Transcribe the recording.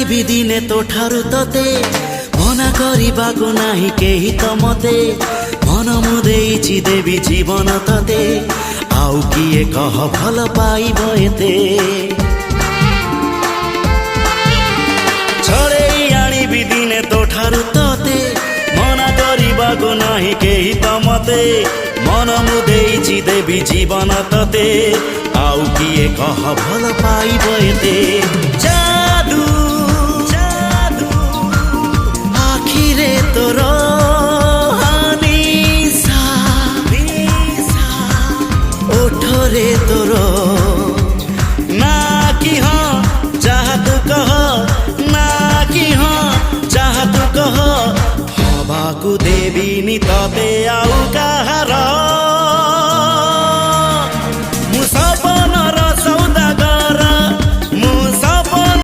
ଆଣିବି ଦିନେ ତୋ ଠାରୁ ତତେ ମନା କରିବାକୁ ନାହିଁ କେହି ତ ମତେ ମନ ମୁଁ ଦେଇଛି ଦେବି ଜୀବନ ତତେ ଆଉ କିଏ କହ ଭଲ ପାଇବ ଏତେ ଛଡ଼େଇ ଆଣିବି ଦିନେ ତୋ ଠାରୁ ତତେ ମନା କରିବାକୁ ନାହିଁ କେହି ତ ମତେ ମନ ମୁଁ ଦେଇଛି ଦେବି ଜୀବନ ତତେ ଆଉ କିଏ କହ ଭଲ ପାଇବ ଏତେ